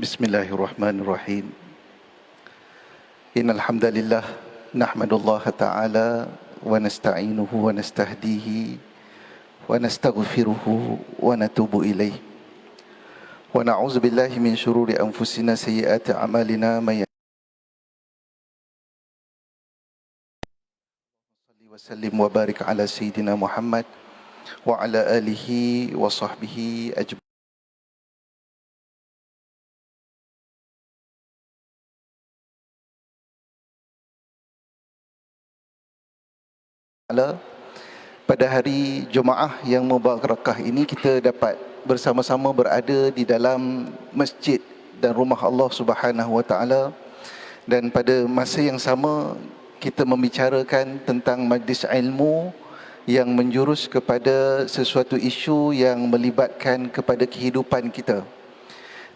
Bismillahirrahmanirrahim. Innal hamdalillah nahmadullaha ta'ala wa nasta'inuhu wa nastahdihi wa nastaghfiruhu wa natubu ilaih. Wa na'udzu billahi min syururi anfusina sayyiati a'malina may wa sallim wa barik ala sayyidina Muhammad wa ala alihi wa sahbihi ajma'in. Pada hari Jumaah yang mubarakah ini kita dapat bersama-sama berada di dalam masjid dan rumah Allah Subhanahu Wa Taala, dan pada masa yang sama kita membicarakan tentang majlis ilmu yang menjurus kepada sesuatu isu yang melibatkan kepada kehidupan kita.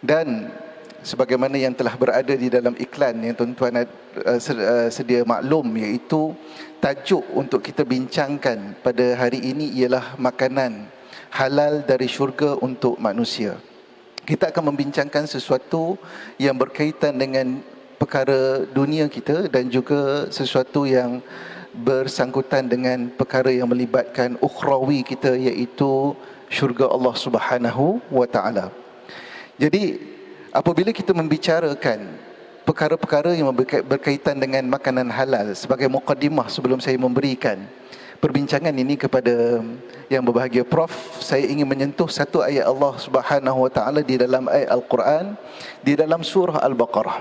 Dan sebagaimana yang telah berada di dalam iklan yang tuan-tuan sedia maklum, iaitu tajuk untuk kita bincangkan pada hari ini ialah makanan halal dari syurga untuk manusia. Kita akan membincangkan sesuatu yang berkaitan dengan perkara dunia kita dan juga sesuatu yang bersangkutan dengan perkara yang melibatkan ukhrawi kita, iaitu syurga Allah Subhanahu wa Ta'ala. Jadi apabila kita membicarakan perkara-perkara yang berkaitan dengan makanan halal, sebagai mukadimah sebelum saya memberikan perbincangan ini kepada yang berbahagia Prof, saya ingin menyentuh satu ayat Allah Subhanahu wa Ta'ala di dalam ayat Al-Quran, di dalam surah Al-Baqarah.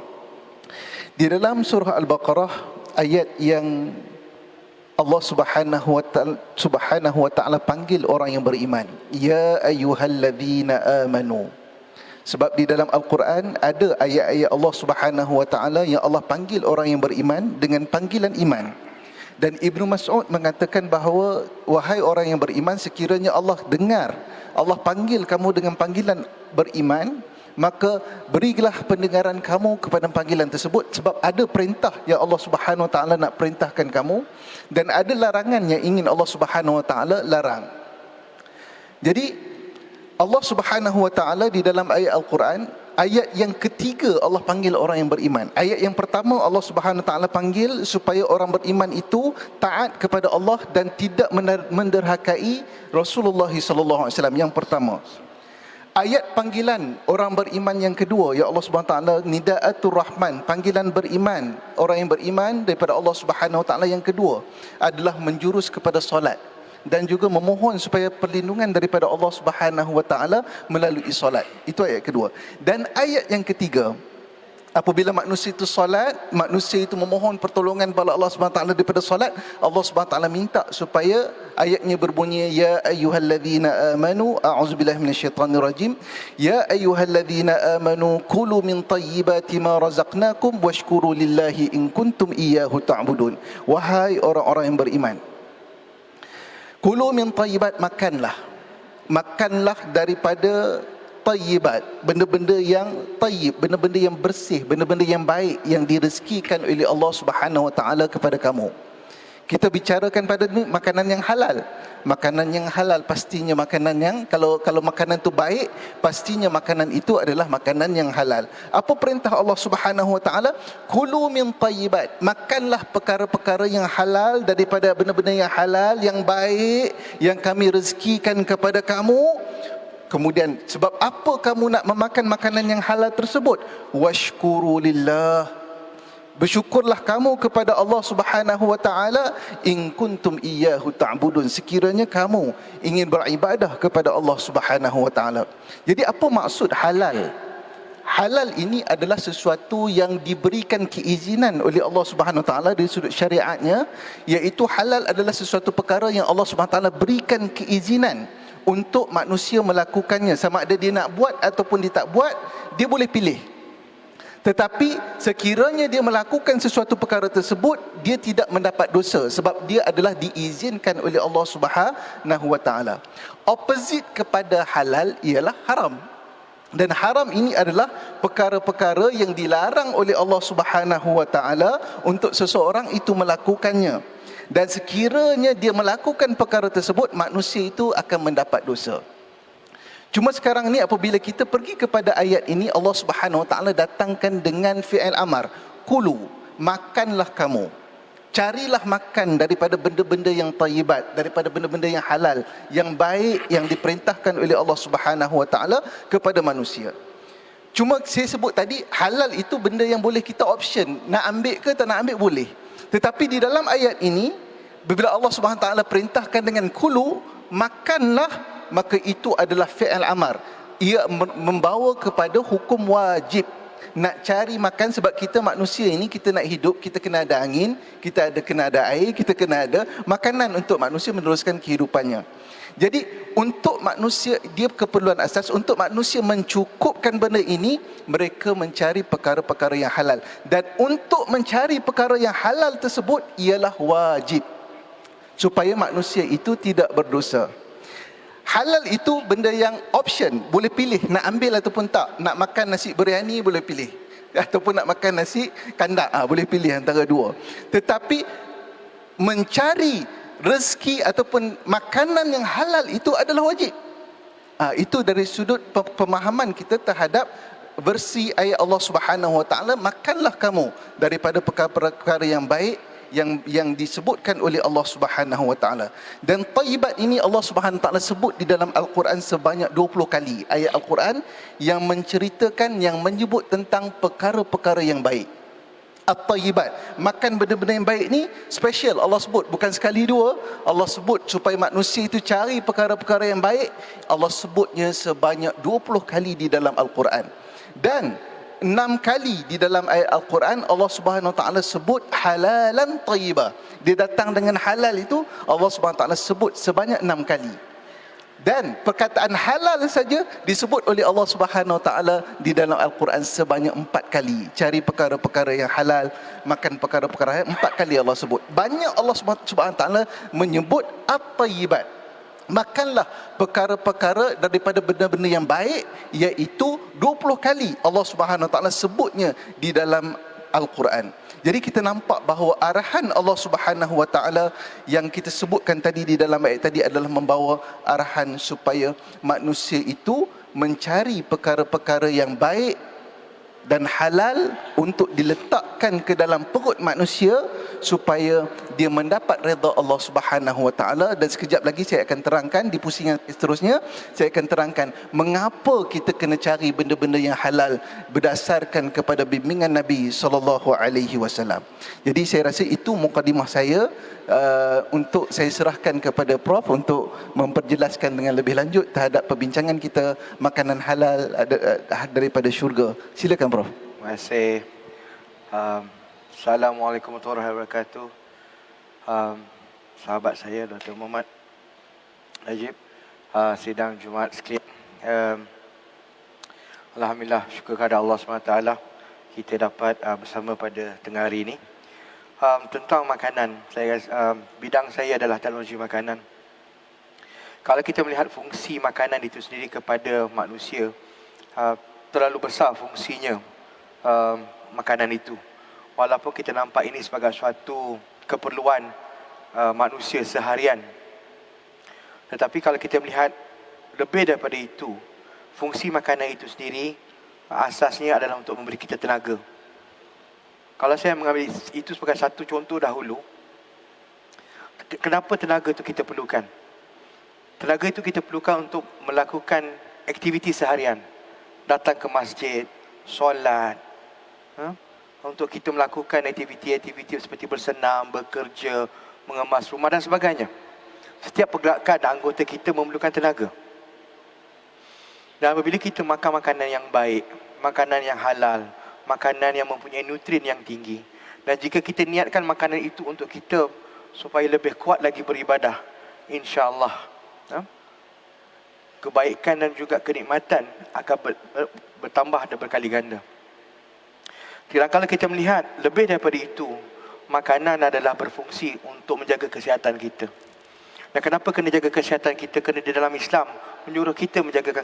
Di dalam surah Al-Baqarah, ayat yang Allah Subhanahu wa Ta'ala panggil orang yang beriman, ya ayyuhalladzina amanu. Sebab di dalam Al-Quran ada ayat-ayat Allah Subhanahu wa Ta'ala yang Allah panggil orang yang beriman dengan panggilan iman. Dan Ibnu Mas'ud mengatakan bahawa, wahai orang yang beriman, sekiranya Allah dengar Allah panggil kamu dengan panggilan beriman, maka berilah pendengaran kamu kepada panggilan tersebut, sebab ada perintah yang Allah Subhanahu wa Ta'ala nak perintahkan kamu, dan ada larangan yang ingin Allah Subhanahu wa Ta'ala larang. Jadi Allah Subhanahu wa Ta'ala di dalam ayat Al-Quran, ayat yang ketiga Allah panggil orang yang beriman. Ayat yang pertama Allah Subhanahu wa Ta'ala panggil supaya orang beriman itu taat kepada Allah dan tidak menderhakai Rasulullah sallallahu alaihi wasallam. Yang pertama. Ayat panggilan orang beriman yang kedua, ya Allah Subhanahu wa Ta'ala, nidaatul rahman, panggilan beriman, orang yang beriman daripada Allah Subhanahu wa Ta'ala yang kedua adalah menjurus kepada solat dan juga memohon supaya perlindungan daripada Allah Subhanahu wa Ta'ala melalui solat. Itu ayat kedua. Dan ayat yang ketiga, apabila manusia itu solat, manusia itu memohon pertolongan kepada Allah Subhanahu wa Ta'ala daripada solat, Allah Subhanahu wa Ta'ala minta supaya ayatnya berbunyi, ya ayyuhalladzina amanu, a'udzubillahi minasyaitanirrajim, ya ayyuhalladzina amanu kulu min tayyibati ma razaqnakum washkuru lillahi in kuntum iyyahu ta'budun. Wahai orang-orang yang beriman, kulu min tayyibat, makanlah daripada tayyibat, benda-benda yang tayyib, benda-benda yang bersih, benda-benda yang baik yang direzekikan oleh Allah Subhanahu wa Ta'ala kepada kamu. Kita bicarakan pada ni makanan yang halal. Makanan yang halal pastinya makanan yang, kalau makanan itu baik, pastinya makanan itu adalah makanan yang halal. Apa perintah Allah Subhanahu wa Ta'ala? Kulu min tayyibat, makanlah perkara-perkara yang halal daripada benda-benda yang halal, yang baik, yang kami rezekikan kepada kamu. Kemudian, sebab apa kamu nak memakan makanan yang halal tersebut? Washkuru lillah, bersyukurlah kamu kepada Allah Subhanahu wa Ta'ala, in kuntum iyyahu ta'budun, sekiranya kamu ingin beribadah kepada Allah Subhanahu wa Ta'ala. Jadi apa maksud halal? Halal ini adalah sesuatu yang diberikan keizinan oleh Allah Subhanahu wa Ta'ala dari sudut syariatnya, iaitu halal adalah sesuatu perkara yang Allah Subhanahu wa Ta'ala berikan keizinan untuk manusia melakukannya. Sama ada dia nak buat ataupun dia tak buat, dia boleh pilih. Tetapi sekiranya dia melakukan sesuatu perkara tersebut, dia tidak mendapat dosa, sebab dia adalah diizinkan oleh Allah Subhanahu wa Ta'ala. Opposite kepada halal ialah haram. Dan haram ini adalah perkara-perkara yang dilarang oleh Allah Subhanahu wa Ta'ala untuk seseorang itu melakukannya. Dan sekiranya dia melakukan perkara tersebut, manusia itu akan mendapat dosa. Cuma sekarang ni apabila kita pergi kepada ayat ini, Allah Subhanahu Wa Taala datangkan dengan fi'il amar, kulu, makanlah kamu, carilah makan daripada benda-benda yang tayyibat, daripada benda-benda yang halal, yang baik, yang diperintahkan oleh Allah Subhanahu Wa Taala kepada manusia. Cuma saya sebut tadi, halal itu benda yang boleh kita option, nak ambil ke tak nak ambil boleh. Tetapi di dalam ayat ini, bila Allah Subhanahu Wa Taala perintahkan dengan kulu, makanlah, maka itu adalah fi'il amar. Ia membawa kepada hukum wajib. Nak cari makan, sebab kita manusia ini, kita nak hidup, kita kena ada angin, kita kena ada air, kita kena ada makanan untuk manusia meneruskan kehidupannya. Jadi untuk manusia, dia keperluan asas. Untuk manusia mencukupkan benda ini, mereka mencari perkara-perkara yang halal. Dan untuk mencari perkara yang halal tersebut ialah wajib, supaya manusia itu tidak berdosa. Halal itu benda yang option, boleh pilih nak ambil ataupun tak. Nak makan nasi biryani boleh pilih, ataupun nak makan nasi kandak, boleh pilih antara dua. Tetapi mencari rezeki ataupun makanan yang halal itu adalah wajib. Itu dari sudut pemahaman kita terhadap versi ayat Allah Subhanahu Wa Taala, makanlah kamu daripada perkara-perkara yang baik yang disebutkan oleh Allah Subhanahu Wa Taala. Dan tayyibat ini Allah Subhanahu Wa Taala sebut di dalam Al-Quran sebanyak 20 kali. Ayat Al-Quran yang menceritakan, yang menyebut tentang perkara-perkara yang baik. At-tayyibat, makan benda-benda yang baik ni special Allah sebut, bukan sekali dua. Allah sebut supaya manusia itu cari perkara-perkara yang baik. Allah sebutnya sebanyak 20 kali di dalam Al-Quran. Dan 6 kali di dalam ayat Al-Quran Allah Subhanahu Wa Taala sebut halalan tayyibah. Dia datang dengan halal itu Allah Subhanahu Wa Taala sebut sebanyak 6 kali. Dan perkataan halal saja disebut oleh Allah Subhanahu Wa Taala di dalam Al-Quran sebanyak 4 kali. Cari perkara-perkara yang halal, makan perkara-perkara yang 4 kali Allah sebut. Banyak Allah Subhanahu Wa Taala menyebut at-tayyibat. Makanlah perkara-perkara daripada benda-benda yang baik, iaitu 20 kali Allah Subhanahu Wa Taala sebutnya di dalam Al-Quran. Jadi kita nampak bahawa arahan Allah Subhanahu Wa Taala yang kita sebutkan tadi di dalam ayat tadi adalah membawa arahan supaya manusia itu mencari perkara-perkara yang baik dan halal untuk diletakkan ke dalam perut manusia supaya dia mendapat redha Allah Subhanahu Wa Taala. Dan sekejap lagi saya akan terangkan di pusingan seterusnya, saya akan terangkan mengapa kita kena cari benda-benda yang halal berdasarkan kepada bimbingan Nabi sallallahu alaihi wasallam. Jadi saya rasa itu mukadimah saya. Untuk saya serahkan kepada Prof untuk memperjelaskan dengan lebih lanjut terhadap perbincangan kita makanan halal daripada syurga. Silakan Prof. Terima kasih. Assalamualaikum warahmatullahi wabarakatuh. Sahabat saya Dr. Muhammad Najib, sidang Jumaat sekalian. Alhamdulillah, syukur kepada Allah SWT kita dapat bersama pada tengah hari ini. Tentang makanan, bidang saya adalah teknologi makanan. Kalau kita melihat fungsi makanan itu sendiri kepada manusia, terlalu besar fungsinya makanan itu. Walaupun kita nampak ini sebagai suatu keperluan manusia seharian, tetapi kalau kita melihat lebih daripada itu, fungsi makanan itu sendiri asasnya adalah untuk memberi kita tenaga. Kalau saya mengambil itu sebagai satu contoh dahulu, kenapa tenaga itu kita perlukan? Tenaga itu kita perlukan untuk melakukan aktiviti seharian. Datang ke masjid, solat, untuk kita melakukan aktiviti-aktiviti seperti bersenam, bekerja, mengemas rumah dan sebagainya. Setiap pergerakan anggota kita memerlukan tenaga. Dan apabila kita makan makanan yang baik, makanan yang halal, makanan yang mempunyai nutrien yang tinggi, dan jika kita niatkan makanan itu untuk kita supaya lebih kuat lagi beribadah, insya-Allah kebaikan dan juga kenikmatan akan bertambah dan berkali ganda. Kalau kita melihat lebih daripada itu, makanan adalah berfungsi untuk menjaga kesihatan kita. Dan kenapa kena jaga kesihatan kita? Kerana di dalam Islam menyuruh kita menjaga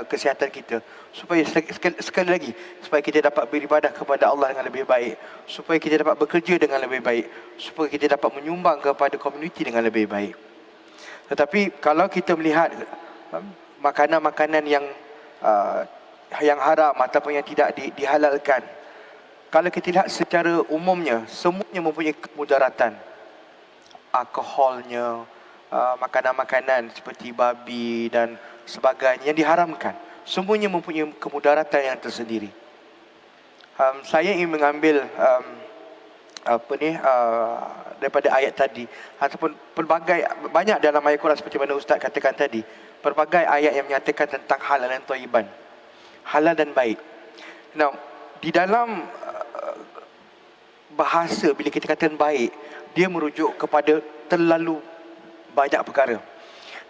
kesihatan kita supaya sekali lagi supaya kita dapat beribadah kepada Allah dengan lebih baik, supaya kita dapat bekerja dengan lebih baik, supaya kita dapat menyumbang kepada komuniti dengan lebih baik. Tetapi kalau kita melihat makanan-makanan yang haram ataupun yang tidak dihalalkan. Kalau kita lihat secara umumnya, semuanya mempunyai kemudaratan. Alkoholnya, makanan-makanan seperti babi dan sebagainya yang diharamkan. Semuanya mempunyai kemudaratan yang tersendiri. Saya ingin mengambil daripada ayat tadi, ataupun banyak dalam ayat Quran seperti mana Ustaz katakan tadi, pelbagai ayat yang menyatakan tentang halal dan thayyiban, halal dan baik. Now, di dalam bahasa, bila kita katakan baik, dia merujuk kepada terlalu banyak perkara.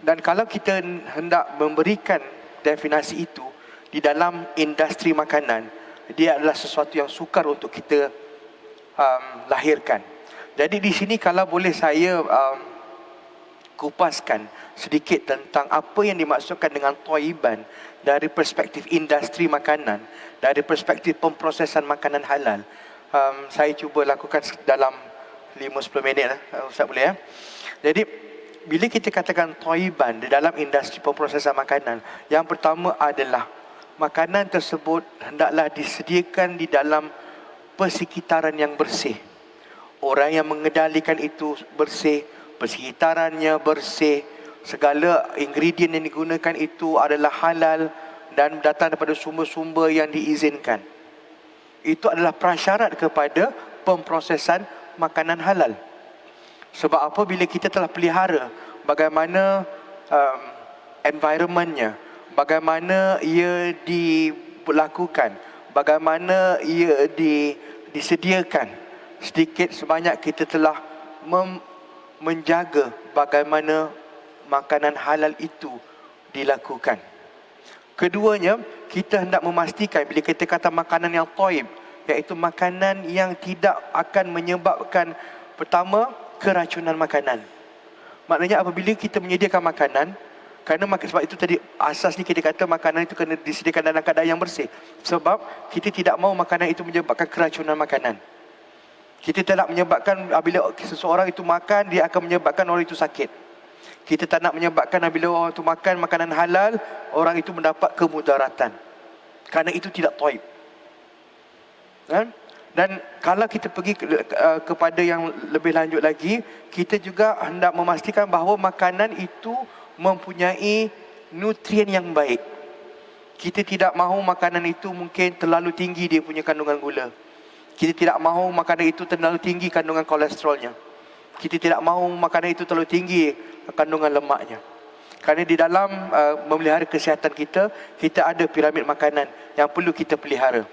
Dan kalau kita hendak memberikan definisi itu di dalam industri makanan, dia adalah sesuatu yang sukar untuk kita lahirkan. Jadi di sini kalau boleh saya kupaskan sedikit tentang apa yang dimaksudkan dengan thayyiban dari perspektif industri makanan, dari perspektif pemprosesan makanan halal. Saya cuba lakukan dalam 5-10 minit Ustaz boleh ya. Jadi bila kita katakan thayyiban di dalam industri pemprosesan makanan, yang pertama adalah makanan tersebut hendaklah disediakan di dalam persekitaran yang bersih. Orang yang mengendalikan itu bersih, persekitarannya bersih, segala ingredient yang digunakan itu adalah halal dan datang daripada sumber-sumber yang diizinkan. Itu adalah prasyarat kepada pemprosesan makanan halal. Sebab apa? Bila kita telah pelihara bagaimana environmentnya, bagaimana ia dilakukan, bagaimana ia disediakan, sedikit sebanyak kita telah menjaga bagaimana makanan halal itu dilakukan. Keduanya, kita hendak memastikan bila kita kata makanan yang thayyib, iaitu makanan yang tidak akan menyebabkan, pertama, keracunan makanan. Maknanya apabila kita menyediakan makanan, sebab itu tadi asasnya kita kata makanan itu kena disediakan dalam keadaan yang bersih. Sebab kita tidak mahu makanan itu menyebabkan keracunan makanan. Kita tidak menyebabkan bila seseorang itu makan, dia akan menyebabkan orang itu sakit. Kita tak nak menyebabkan bila orang itu makan makanan halal, orang itu mendapat kemudaratan. Kerana itu tidak thayyib. Dan kalau kita pergi kepada yang lebih lanjut lagi, kita juga hendak memastikan bahawa makanan itu mempunyai nutrien yang baik. Kita tidak mahu makanan itu mungkin terlalu tinggi dia punya kandungan gula. Kita tidak mahu makanan itu terlalu tinggi kandungan kolesterolnya. Kita tidak mahu makanan itu terlalu tinggi kandungan lemaknya. Kerana di dalam memelihara kesihatan kita, kita ada piramid makanan yang perlu kita pelihara.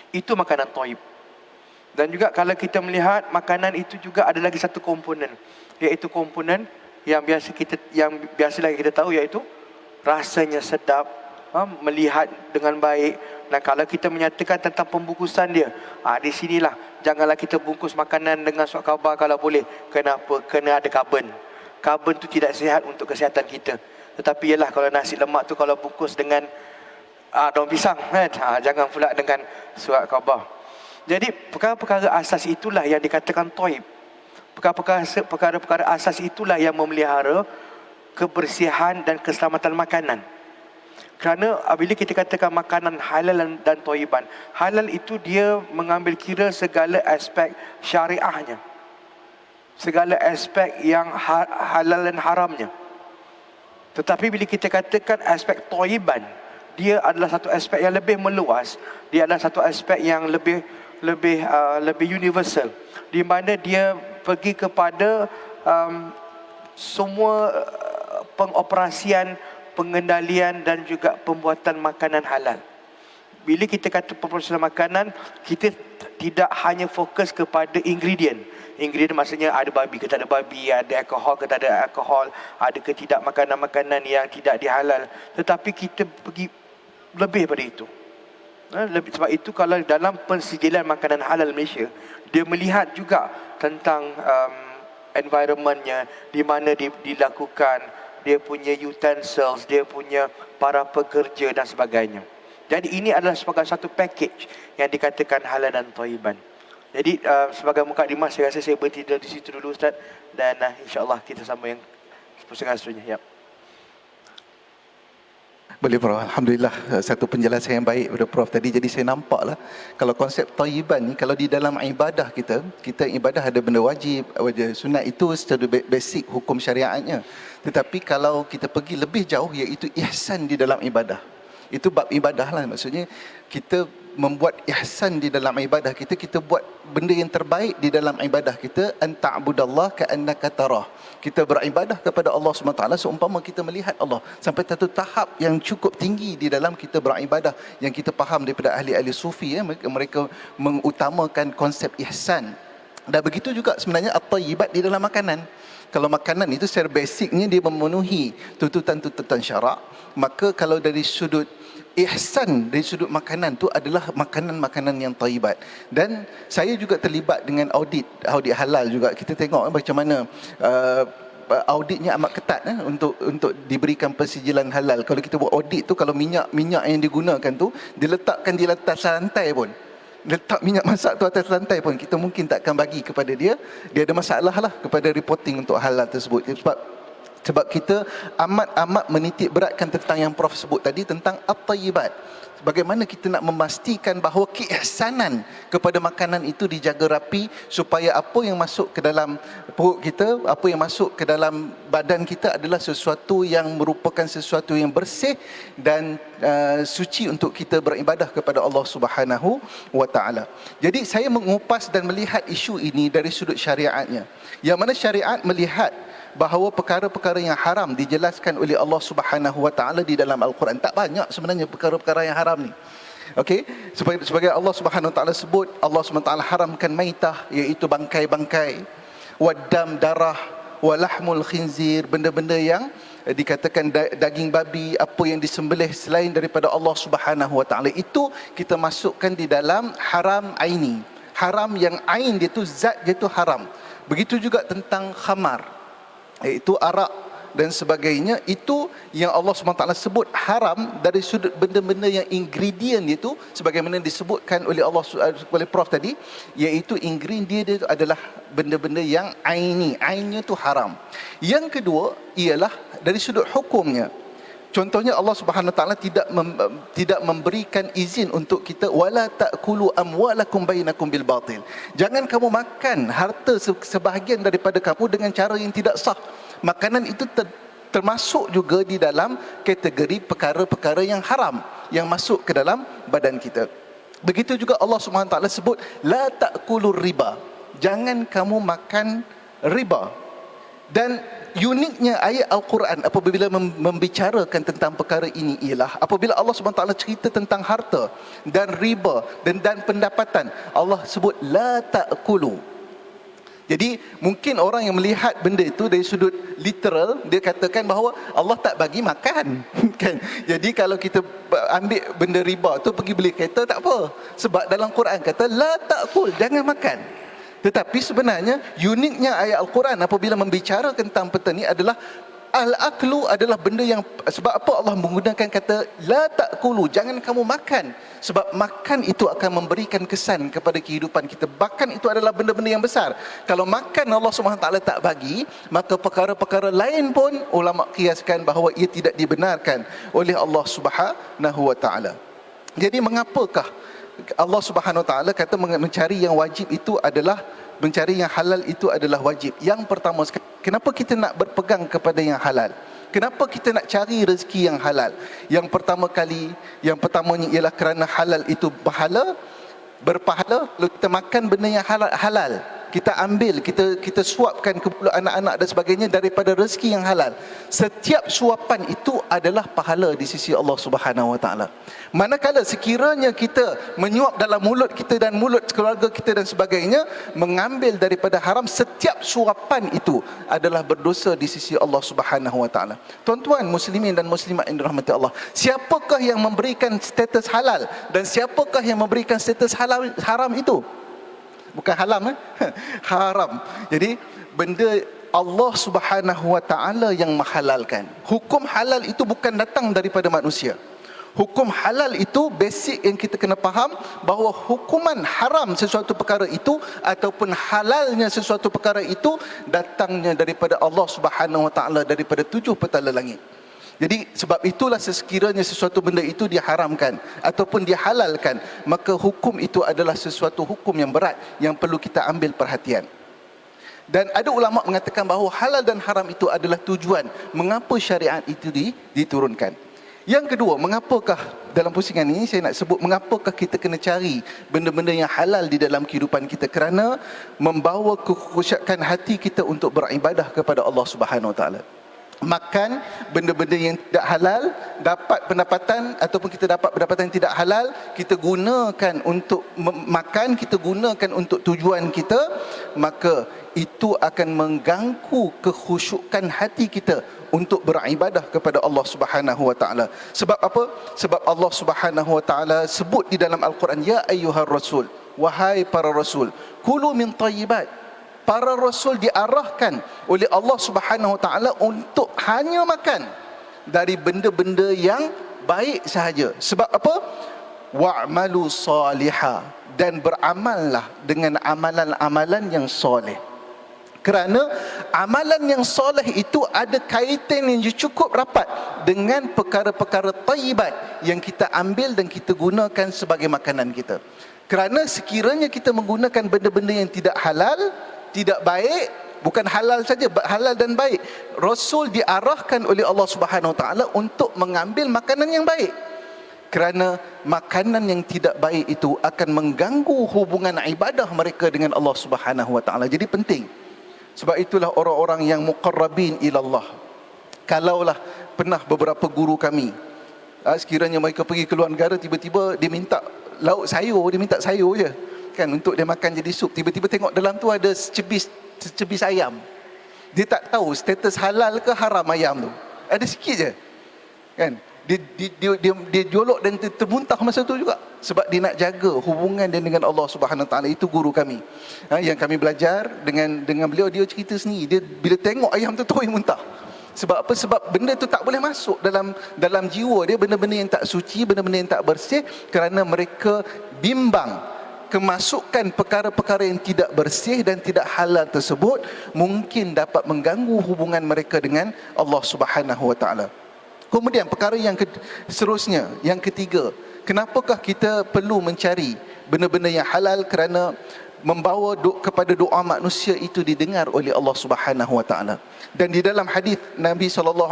Itu makanan thayyib. Dan juga kalau kita melihat makanan itu juga ada lagi satu komponen, iaitu komponen yang biasalah kita tahu, iaitu rasanya sedap, melihat dengan baik. Dan kalau kita menyatakan tentang pembungkusan dia, di sinilah janganlah kita bungkus makanan dengan suat khabar kalau boleh. Kenapa? Kena ada karbon. Karbon tu tidak sihat untuk kesihatan kita. Tetapi ialah kalau nasi lemak tu kalau bungkus dengan daun pisang, jangan pula dengan suat khabar. Jadi perkara-perkara asas itulah yang dikatakan thayyib. Perkara-perkara asas itulah yang memelihara kebersihan dan keselamatan makanan. Kerana bila kita katakan makanan halal dan thayyiban, halal itu dia mengambil kira segala aspek syariahnya, segala aspek yang halal dan haramnya. Tetapi bila kita katakan aspek thayyiban, dia adalah satu aspek yang lebih meluas. Dia adalah satu aspek yang lebih universal, di mana dia pergi kepada semua pengoperasian, pengendalian dan juga pembuatan makanan halal. Bila kita kata pemprosesan makanan, kita tidak hanya fokus kepada ingredient. Ingredient maksudnya ada babi ke tak ada babi, ada alkohol ke tak ada alkohol, ada ke tidak makanan-makanan yang tidak dihalal. Tetapi kita pergi lebih daripada itu. Sebab itu kalau dalam pensijilan makanan halal Malaysia, dia melihat juga tentang environmentnya, di mana dilakukan, dia punya utensils, dia punya para pekerja dan sebagainya. Jadi ini adalah sebagai satu package yang dikatakan halal dan thayyiban. Jadi sebagai mukadimah, saya rasa saya berhenti di situ dulu Ustaz. Dan insyaAllah kita sambung yang seterusnya. Ya. Boleh Prof. Alhamdulillah, satu penjelasan yang baik pada Prof tadi. Jadi saya nampaklah kalau konsep thayyiban ni, kalau di dalam ibadah kita ibadah ada benda wajib sunat, itu secara basic hukum syariatnya. Tetapi kalau kita pergi lebih jauh, iaitu ihsan di dalam ibadah, itu bab ibadah lah. Maksudnya kita membuat ihsan di dalam ibadah kita buat benda yang terbaik di dalam ibadah kita. An ta'budallah ka'annaka tarah. Kita beribadah kepada Allah SWT seumpama kita melihat Allah. Sampai satu tahap yang cukup tinggi di dalam kita beribadah, yang kita faham daripada ahli-ahli sufi, mereka mengutamakan konsep ihsan. Dan begitu juga sebenarnya at-thayyibat di dalam makanan. Kalau makanan itu secara basicnya dia memenuhi tuntutan-tuntutan syarak, maka kalau dari sudut ihsan, dari sudut makanan tu adalah makanan-makanan yang thayyibat. Dan saya juga terlibat dengan audit halal juga. Kita tengok macam mana auditnya amat ketat untuk diberikan persijilan halal. Kalau kita buat audit tu, kalau minyak yang digunakan tu diletakkan di atas lantai pun, letak minyak masak tu atas lantai pun, kita mungkin takkan bagi kepada dia ada masalah lah kepada reporting untuk halal tersebut. Sebab kita amat menitik beratkan tentang yang Prof sebut tadi, tentang at-thayyibat. Bagaimana kita nak memastikan bahawa keihsanan kepada makanan itu dijaga rapi, supaya apa yang masuk ke dalam perut kita, apa yang masuk ke dalam badan kita adalah sesuatu yang merupakan sesuatu yang bersih dan suci untuk kita beribadah kepada Allah Subhanahu wa taala. Jadi saya mengupas dan melihat isu ini dari sudut syariatnya, yang mana syariat melihat bahawa perkara-perkara yang haram dijelaskan oleh Allah Subhanahu wa taala di dalam Al-Quran. Tak banyak sebenarnya perkara-perkara yang haram ni. Okey, sebagai Allah Subhanahu wa taala sebut, Allah Subhanahu wa taala haramkan maitah, iaitu bangkai-bangkai, wadam, darah, walahmul khinzir, benda-benda yang dikatakan daging babi, apa yang disembelih selain daripada Allah Subhanahu wa taala, itu kita masukkan di dalam haram aini. Haram yang ain dia tu, zat dia tu haram. Begitu juga tentang khamar, iaitu arak dan sebagainya, itu yang Allah SWT sebut haram dari sudut benda-benda yang ingredient itu, sebagaimana disebutkan oleh oleh Prof tadi, iaitu ingredient dia itu adalah benda-benda yang aini, ainnya itu haram. Yang kedua ialah dari sudut hukumnya. Contohnya Allah Subhanahu Wa Taala tidak memberikan izin untuk kita, wala ta'kulu amwalakum bainakum bil batil. Jangan kamu makan harta sebahagian daripada kamu dengan cara yang tidak sah. Makanan itu termasuk juga di dalam kategori perkara-perkara yang haram yang masuk ke dalam badan kita. Begitu juga Allah Subhanahu Wa Taala sebut la ta'kulur riba. Jangan kamu makan riba. Dan uniknya ayat Al-Quran apabila membicarakan tentang perkara ini ialah apabila Allah SWT cerita tentang harta dan riba dan pendapatan, Allah sebut la ta'kulu. Jadi mungkin orang yang melihat benda itu dari sudut literal, dia katakan bahawa Allah tak bagi makan kan. Jadi kalau kita ambil benda riba tu pergi beli kereta, tak apa, sebab dalam Quran kata la ta'kul, jangan makan. Tetapi sebenarnya uniknya ayat Al-Quran apabila membicarakan tentang peta ni adalah al-aklu adalah benda yang, sebab apa Allah menggunakan kata la ta'kulu, jangan kamu makan, sebab makan itu akan memberikan kesan kepada kehidupan kita. Bahkan itu adalah benda-benda yang besar. Kalau makan Allah SWT tak bagi, maka perkara-perkara lain pun ulama kiaskan bahawa ia tidak dibenarkan oleh Allah Subhanahu wa taala. Jadi mengapakah Allah Subhanahu Wa Taala kata mencari yang wajib itu adalah, mencari yang halal itu adalah wajib. Yang pertama, kenapa kita nak berpegang kepada yang halal? Kenapa kita nak cari rezeki yang halal? Yang pertamanya ialah kerana halal itu berpahala. Kalau kita makan benda yang halal, kita ambil, kita suapkan ke mulut anak-anak dan sebagainya daripada rezeki yang halal. Setiap suapan itu adalah pahala di sisi Allah Subhanahu Wa Taala. Manakala sekiranya kita menyuap dalam mulut kita dan mulut keluarga kita dan sebagainya, mengambil daripada haram, setiap suapan itu adalah berdosa di sisi Allah Subhanahu Wa Taala. Tuan-tuan muslimin dan muslimat yang dirahmati Allah, siapakah yang memberikan status halal dan siapakah yang memberikan status haram itu? Bukan haram haram. Jadi benda Allah Subhanahu Wa Taala yang menghalalkan. Hukum halal itu bukan datang daripada manusia. Hukum halal itu basic yang kita kena faham, bahawa hukuman haram sesuatu perkara itu ataupun halalnya sesuatu perkara itu datangnya daripada Allah Subhanahu Wa Taala, daripada 7 petala langit. Jadi sebab itulah sekiranya sesuatu benda itu diharamkan ataupun dihalalkan, maka hukum itu adalah sesuatu hukum yang berat yang perlu kita ambil perhatian. Dan ada ulama mengatakan bahawa halal dan haram itu adalah tujuan mengapa syariat itu diturunkan. Yang kedua, mengapakah dalam pusingan ini saya nak sebut mengapakah kita kena cari benda-benda yang halal di dalam kehidupan kita, kerana membawa kekhusyukan hati kita untuk beribadah kepada Allah Subhanahu Wa Taala. Makan benda-benda yang tidak halal, dapat pendapatan ataupun kita dapat pendapatan yang tidak halal, kita gunakan untuk makan, kita gunakan untuk tujuan kita, maka itu akan mengganggu kekhusyukan hati kita untuk beribadah kepada Allah Subhanahu Wa Taala. Sebab apa? Sebab Allah Subhanahu Wa Taala sebut di dalam Al-Quran, ya ayyuhar rasul, wahai para rasul, kulu min thayyibat. Para rasul diarahkan oleh Allah Subhanahu Wa Taala untuk hanya makan dari benda-benda yang baik sahaja. Sebab apa? Wa'malu salihah, dan beramallah dengan amalan-amalan yang soleh. Kerana amalan yang soleh itu ada kaitan yang cukup rapat dengan perkara-perkara tayyibat yang kita ambil dan kita gunakan sebagai makanan kita. Kerana sekiranya kita menggunakan benda-benda yang tidak halal, tidak baik, bukan halal saja, halal dan baik, Rasul diarahkan oleh Allah Subhanahu Wa Taala untuk mengambil makanan yang baik. Kerana makanan yang tidak baik itu akan mengganggu hubungan ibadah mereka dengan Allah Subhanahu Wa Taala. Jadi penting. Sebab itulah orang-orang yang muqarrabin ilallah, kalaulah pernah beberapa guru kami, sekiranya mereka pergi ke luar negara, tiba-tiba dia minta lauk sayur, dia minta sayur je kan untuk dia makan jadi sup, tiba-tiba tengok dalam tu ada secebis ayam. Dia tak tahu status halal ke haram ayam tu, ada sikit je kan. Dia jolok dan termuntah masa tu juga, sebab dia nak jaga hubungan dia dengan Allah Subhanahu Wa Taala. Itu guru kami, yang kami belajar dengan beliau. Dia cerita sendiri, dia bila tengok ayam tu terus muntah. Sebab apa? Sebab benda tu tak boleh masuk dalam jiwa dia, benda-benda yang tak suci, benda-benda yang tak bersih, kerana mereka bimbang kemasukan perkara-perkara yang tidak bersih dan tidak halal tersebut mungkin dapat mengganggu hubungan mereka dengan Allah Subhanahu Wa Taala. Kemudian perkara yang seterusnya, yang ketiga, kenapakah kita perlu mencari benda-benda yang halal? Kerana membawa kepada doa manusia itu didengar oleh Allah Subhanahu Wa Taala. Dan di dalam hadis Nabi sallallahu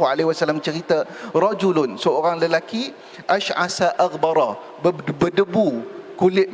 alaihi wasallam cerita, rajulun, seorang lelaki, ash'asa aghbara, berdebu kulit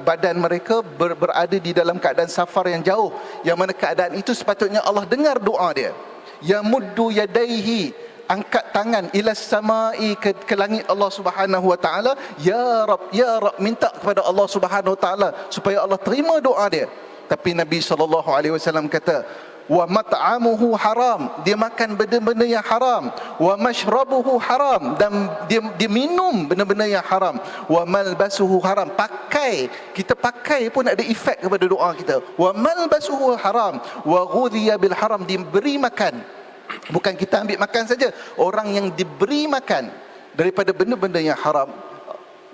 badan mereka, berada di dalam keadaan safar yang jauh, yang mana keadaan itu sepatutnya Allah dengar doa dia. Yamuddu yadaihi, angkat tangan, ila samai, ke langit Allah Subhanahu Wa Taala, ya Rab, ya Rab, minta kepada Allah Subhanahu Wa Taala supaya Allah terima doa dia. Tapi Nabi sallallahu alaihi wasallam kata, wa mat'amuhu haram, dia makan benda-benda yang haram, wa mashrabuhu haram, dan dia minum benda-benda yang haram, wa malbasuhu haram, kita pakai pun ada efek kepada doa kita, wa malbasuhu haram, wa ghudhiya bil haram, diberi makan, bukan kita ambil makan saja, orang yang diberi makan daripada benda-benda yang haram.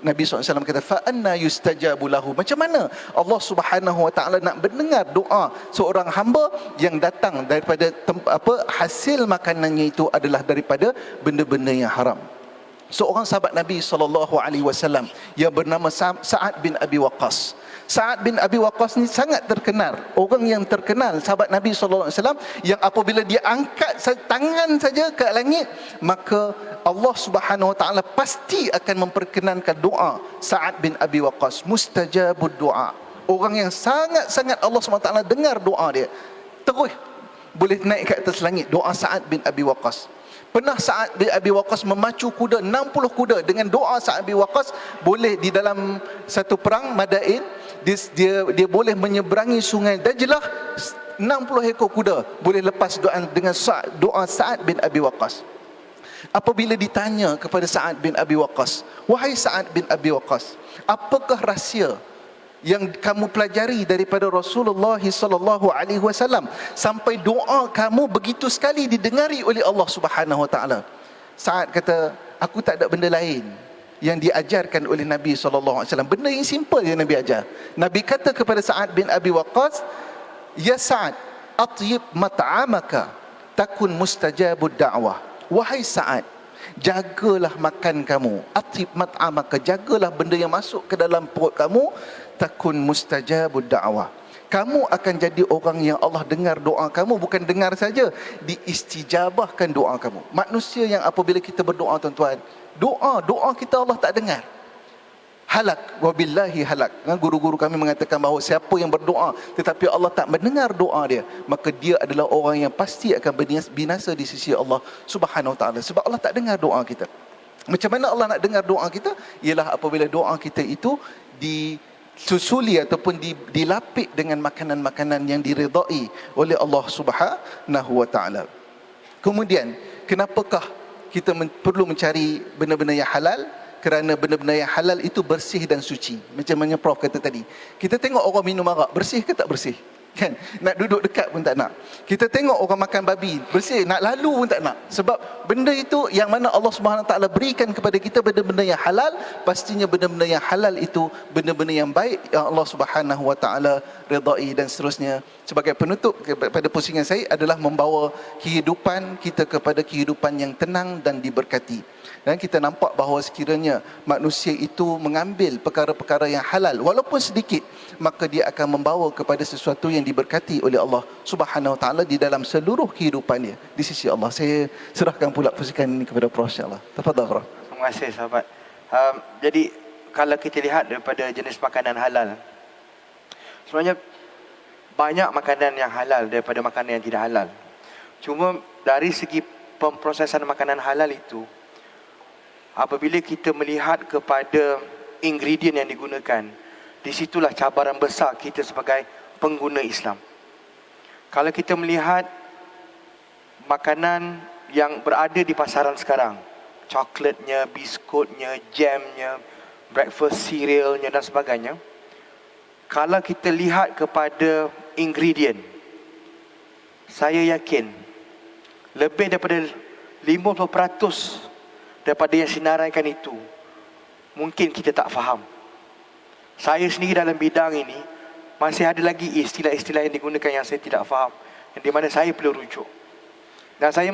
Nabi SAW kata, fa'anna yustajabu lahu, macam mana Allah Subhanahu Wa Taala nak mendengar doa seorang hamba yang datang daripada hasil makanannya itu adalah daripada benda-benda yang haram. Seorang sahabat Nabi SAW yang bernama Sa'ad bin Abi Waqqas. Sa'ad bin Abi Waqqas ni sangat terkenal, orang yang terkenal, sahabat Nabi SAW, yang apabila dia angkat tangan saja ke langit, maka Allah Subhanahu Wa Taala pasti akan memperkenankan doa Sa'ad bin Abi Waqqas. Mustajabud doa, orang yang sangat-sangat Allah Subhanahu Wa Taala dengar doa dia, terus boleh naik ke atas langit. Doa Sa'ad bin Abi Waqqas. Pernah Sa'ad bin Abi Waqqas memacu kuda 60 kuda. Dengan doa Sa'ad bin Abi Waqqas, boleh di dalam satu perang Madain, dia boleh menyeberangi sungai Dajlah, 60 ekor kuda boleh lepas dengan doa Sa'ad bin Abi Waqqas. Apabila ditanya kepada Sa'ad bin Abi Waqqas, wahai Sa'ad bin Abi Waqqas, apakah rahsia yang kamu pelajari daripada Rasulullah sallallahu alaihi wasallam sampai doa kamu begitu sekali didengari oleh Allah Subhanahu Wa Taala? Sa'ad kata, aku tak ada benda lain yang diajarkan oleh Nabi sallallahu alaihi wasallam, benda yang simple yang Nabi ajar. Nabi kata kepada Sa'ad bin Abi Waqqas, ya Sa'ad, atyib mat'amaka, takun mustajabud da'wah. Wahai Sa'ad, jagalah makan kamu, atib mat'amaka, jagalah benda yang masuk ke dalam perut kamu, takun mustajabud da'wah. Kamu akan jadi orang yang Allah dengar doa kamu. Bukan dengar saja, diistijabahkan doa kamu. Manusia yang apabila kita berdoa, tuan-tuan, doa kita Allah tak dengar, halak, wabillahi halak. Guru-guru kami mengatakan bahawa siapa yang berdoa tetapi Allah tak mendengar doa dia, maka dia adalah orang yang pasti akan binasa di sisi Allah Subhanahu Wa Taala. Sebab Allah tak dengar doa kita. Macam mana Allah nak dengar doa kita? Ialah apabila doa kita itu disusuli ataupun dilapik dengan makanan-makanan yang diridai oleh Allah Subhanahu Wa Taala. Kemudian, kenapakah kita perlu mencari benda-benda yang halal? Kerana benda-benda yang halal itu bersih dan suci. Macam mana Prof kata tadi, kita tengok orang minum arak, bersih ke tak bersih? Kan? Nak duduk dekat pun tak nak. Kita tengok orang makan babi, bersih, nak lalu pun tak nak. Sebab benda itu yang mana Allah Subhanahu Taala berikan kepada kita, benda-benda yang halal, pastinya benda-benda yang halal itu benda-benda yang baik yang Allah Subhanahu Wa Taala redai dan seterusnya. Sebagai penutup pada pusingan saya adalah membawa kehidupan kita kepada kehidupan yang tenang dan diberkati. Dan kita nampak bahawa sekiranya manusia itu mengambil perkara-perkara yang halal walaupun sedikit, maka dia akan membawa kepada sesuatu yang diberkati oleh Allah Subhanahu Wa Taala di dalam seluruh kehidupannya di sisi Allah. Saya serahkan pula pusingan ini kepada Prof, insya-Allah. Tafadhal Prof. Terima kasih sahabat. Jadi kalau kita lihat daripada jenis makanan halal, sebenarnya banyak makanan yang halal daripada makanan yang tidak halal. Cuma dari segi pemprosesan makanan halal itu, apabila kita melihat kepada ingredient yang digunakan, di situlah cabaran besar kita sebagai pengguna Islam. Kalau kita melihat makanan yang berada di pasaran sekarang, coklatnya, biskutnya, jamnya, breakfast cerealnya dan sebagainya, kalau kita lihat kepada ingredient, saya yakin lebih daripada 50% daripada yang sinaraikan itu mungkin kita tak faham. Saya sendiri dalam bidang ini masih ada lagi istilah-istilah yang digunakan yang saya tidak faham, yang di mana saya perlu rujuk. Dan saya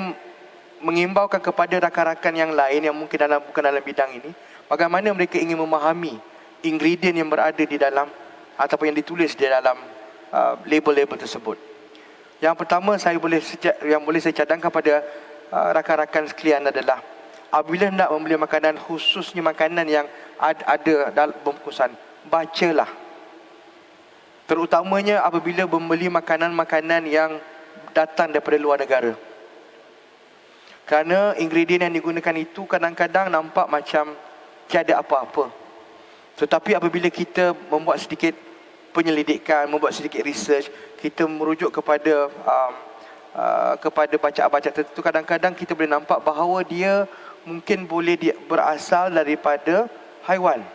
mengimbaukan kepada rakan-rakan yang lain yang mungkin bukan dalam bidang ini, bagaimana mereka ingin memahami ingredient yang berada di dalam ataupun yang ditulis di dalam label-label tersebut. Yang pertama yang boleh saya cadangkan pada rakan-rakan sekalian adalah, apabila hendak membeli makanan, khususnya makanan yang ada dalam bungkusan, bacalah. Terutamanya apabila membeli makanan-makanan yang datang daripada luar negara. Kerana ingredient yang digunakan itu kadang-kadang nampak macam tiada apa-apa. Tetapi apabila kita membuat sedikit penyelidikan, membuat sedikit research, kita merujuk kepada bacaan-bacaan tertentu, kadang-kadang kita boleh nampak bahawa dia mungkin boleh berasal daripada haiwan.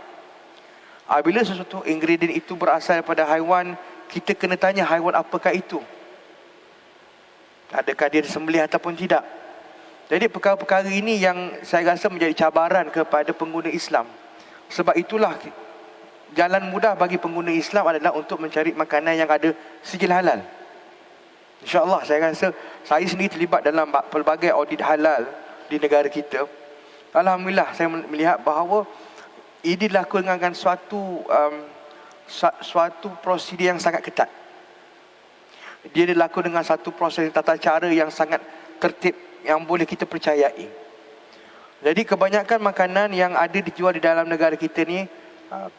Apabila sesuatu ingredient itu berasal daripada haiwan, kita kena tanya haiwan apakah itu, adakah dia disembelih ataupun tidak. Jadi perkara-perkara ini yang saya rasa menjadi cabaran kepada pengguna Islam. Sebab itulah jalan mudah bagi pengguna Islam adalah untuk mencari makanan yang ada sijil halal. InsyaAllah saya rasa, saya sendiri terlibat dalam pelbagai audit halal di negara kita. Alhamdulillah saya melihat bahawa ini dilakukan dengan suatu prosedur yang sangat ketat. Dia dilakukan dengan satu proses tata cara yang sangat tertib, yang boleh kita percayai. Jadi kebanyakan makanan yang ada dijual di dalam negara kita ni,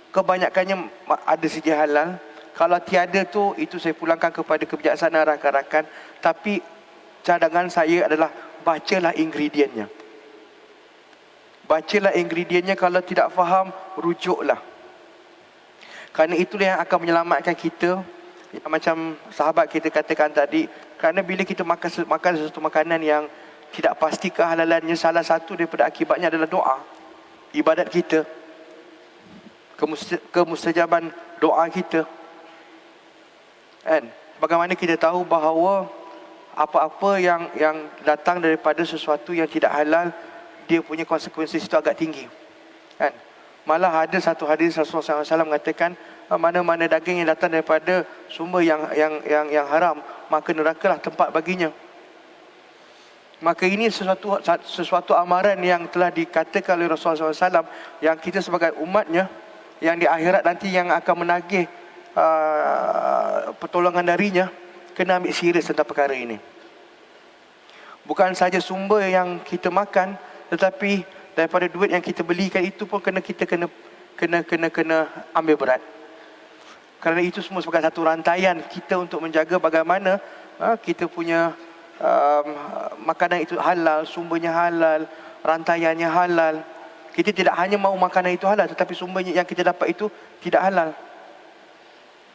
kebanyakannya ada sijil halal. Kalau tiada tu, itu saya pulangkan kepada kebijaksanaan rakan-rakan. Tapi cadangan saya adalah, bacalah ingredientnya. Bacalah ingredientnya, kalau tidak faham, rujuklah. Kerana itulah yang akan menyelamatkan kita. Macam sahabat kita katakan tadi, kerana bila kita makan sesuatu makanan yang tidak pasti kehalalannya, salah satu daripada akibatnya adalah doa, ibadat kita, kemustajaban doa kita. Kan? Bagaimana kita tahu bahawa apa-apa yang datang daripada sesuatu yang tidak halal, dia punya konsekuensi itu agak tinggi. Kan? Malah ada satu hadis Rasulullah SAW mengatakan, mana-mana daging yang datang daripada sumber yang haram, maka nerakalah tempat baginya. Maka ini sesuatu amaran yang telah dikatakan oleh Rasulullah SAW, yang kita sebagai umatnya yang di akhirat nanti yang akan menagih pertolongan darinya, kena ambil serius tentang perkara ini. Bukan saja sumber yang kita makan, tetapi daripada duit yang kita belikan itu pun kita kena ambil berat. Kerana itu semua sebagai satu rantaian kita untuk menjaga bagaimana kita punya makanan itu halal, sumbernya halal, rantaiannya halal. Kita tidak hanya mahu makanan itu halal, tetapi sumbernya yang kita dapat itu tidak halal.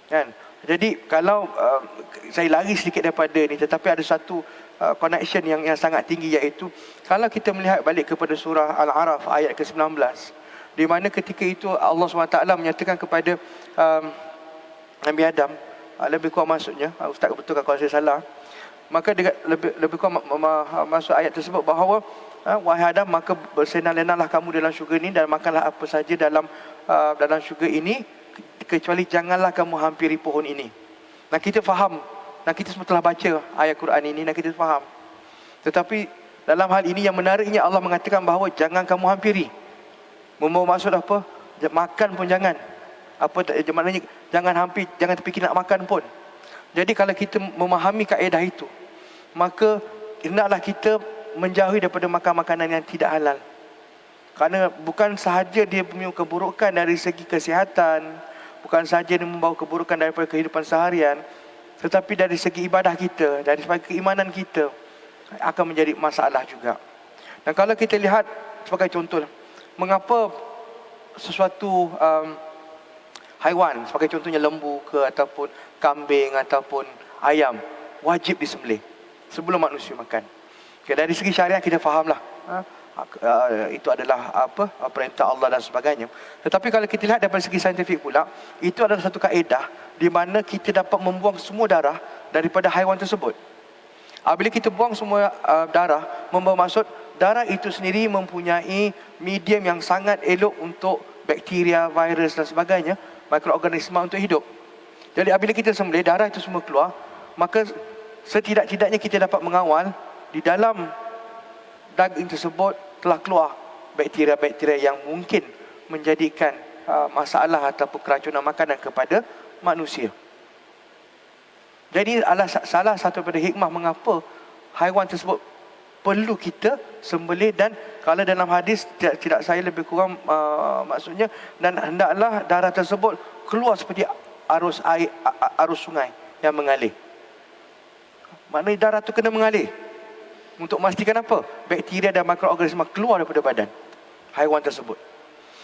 Kan? Jadi kalau saya lari sedikit daripada ini, tetapi ada satu connection yang sangat tinggi, iaitu kalau kita melihat balik kepada surah Al-A'raf ayat ke-19, di mana ketika itu Allah SWT menyatakan kepada Nabi Adam, lebih kurang maksudnya, Ustaz betulkan kalau saya salah, maka dia lebih kurang masuk ayat tersebut bahawa wahai Adam, maka bersenang-lenanglah kamu dalam syurga ini dan makanlah apa saja dalam syurga ini, kecuali janganlah kamu hampiri pohon ini. Nah, kita faham, dan kita semua telah baca ayat Quran ini dan kita faham. Tetapi dalam hal ini yang menariknya, Allah mengatakan bahawa jangan kamu hampiri. Membawa maksud apa? Makan pun jangan. Maknanya jangan hampir, jangan terfikir nak makan pun. Jadi kalau kita memahami kaedah itu, maka hendaklah kita menjauhi daripada makan makanan yang tidak halal. Kerana bukan sahaja dia punya keburukan dari segi kesihatan, bukan sahaja dia membawa keburukan daripada kehidupan seharian, tetapi dari segi ibadah kita, dari segi keimanan kita, akan menjadi masalah juga. Dan kalau kita lihat sebagai contoh, mengapa sesuatu haiwan, sebagai contohnya lembu ke ataupun kambing ataupun ayam, wajib disembelih sebelum manusia makan. Okay, dari segi syariat kita fahamlah, itu adalah perintah Allah dan sebagainya. Tetapi kalau kita lihat daripada segi saintifik pula, itu adalah satu kaedah di mana kita dapat membuang semua darah daripada haiwan tersebut. Bila kita buang semua darah, membawa maksud darah itu sendiri mempunyai medium yang sangat elok untuk bakteria, virus dan sebagainya, mikroorganisma untuk hidup. Jadi apabila kita sembelih, darah itu semua keluar, maka setidak-tidaknya kita dapat mengawal di dalam daging tersebut telah keluar bakteria-bakteria yang mungkin menjadikan masalah ataupun keracunan makanan kepada manusia. Jadi salah satu daripada hikmah mengapa haiwan tersebut perlu kita sembelih, dan kalau dalam hadis tidak saya lebih kurang maksudnya, dan hendaklah darah tersebut keluar seperti arus sungai yang mengalir. Maknanya darah tu kena mengalir untuk memastikan apa? Bakteria dan mikroorganisma keluar daripada badan haiwan tersebut.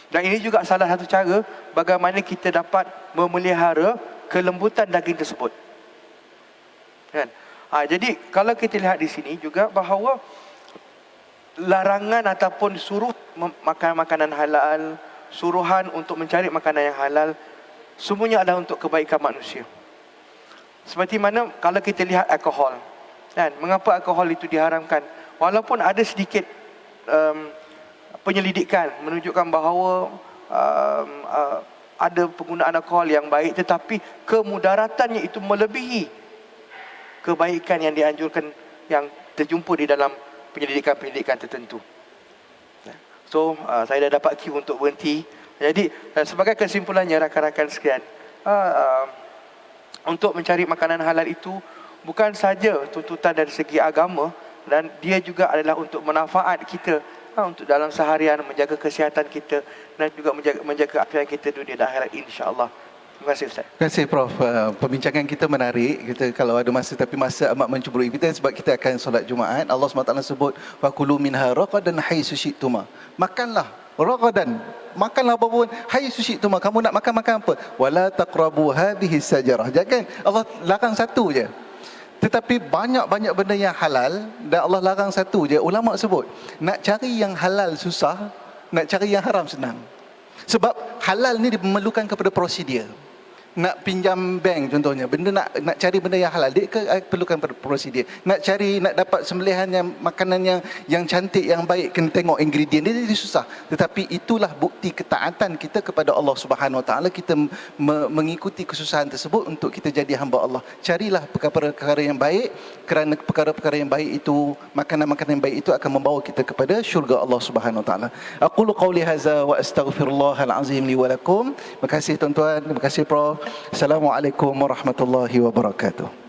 Dan ini juga salah satu cara bagaimana kita dapat memelihara kelembutan daging tersebut. Kan? Jadi kalau kita lihat di sini juga bahawa larangan ataupun suruh makan makanan halal, suruhan untuk mencari makanan yang halal, semuanya adalah untuk kebaikan manusia. Seperti mana kalau kita lihat alkohol, kan? Mengapa alkohol itu diharamkan? Walaupun ada sedikit penyelidikan menunjukkan bahawa ada penggunaan alkohol yang baik, tetapi kemudaratannya itu melebihi kebaikan yang dianjurkan, yang terjumpa di dalam penyelidikan-penyelidikan tertentu. So, saya dah dapat cue untuk berhenti. Jadi, sebagai kesimpulannya rakan-rakan sekalian, untuk mencari makanan halal itu bukan saja tuntutan dari segi agama, dan dia juga adalah untuk manfaat kita, untuk dalam seharian, menjaga kesihatan kita, dan juga menjaga afiat kita dunia dan akhirat, insya-Allah. Terima kasih Ustaz. Terima kasih Prof. Perbincangan kita menarik. Kita kalau ada masa, tapi masa amat mencemburui kita sebab kita akan solat Jumaat. Allah SWT sebut fakulu minha raqadan haitsu syi'tuma. Makanlah raqadan, makanlah apapun haitsu syi'tuma. Kamu nak makan apa? Wala taqrabu hadhihi sajarah. Jangan, Allah larang satu je. Tetapi banyak-banyak benda yang halal dan Allah larang satu je. Ulama sebut, nak cari yang halal susah, nak cari yang haram senang. Sebab halal ni dimemerlukan kepada prosedur. nak pinjam bank contohnya, benda nak cari benda yang halal, dia perlukan prosedur. Nak dapat sembelihan yang makanan yang cantik, yang baik, kena tengok ingredient dia susah. Tetapi itulah bukti ketaatan kita kepada Allah Subhanahu Wa Taala. Kita mengikuti kesusahan tersebut untuk kita jadi hamba Allah. Carilah perkara-perkara yang baik, kerana perkara-perkara yang baik itu, makanan-makanan yang baik itu akan membawa kita kepada syurga Allah Subhanahu Wa Taala. Aqulu qawli hadza wa astaghfirullahal azim li wa lakum. Terima kasih tuan-tuan, terima kasih Prof. Assalamualaikum warahmatullahi wabarakatuh.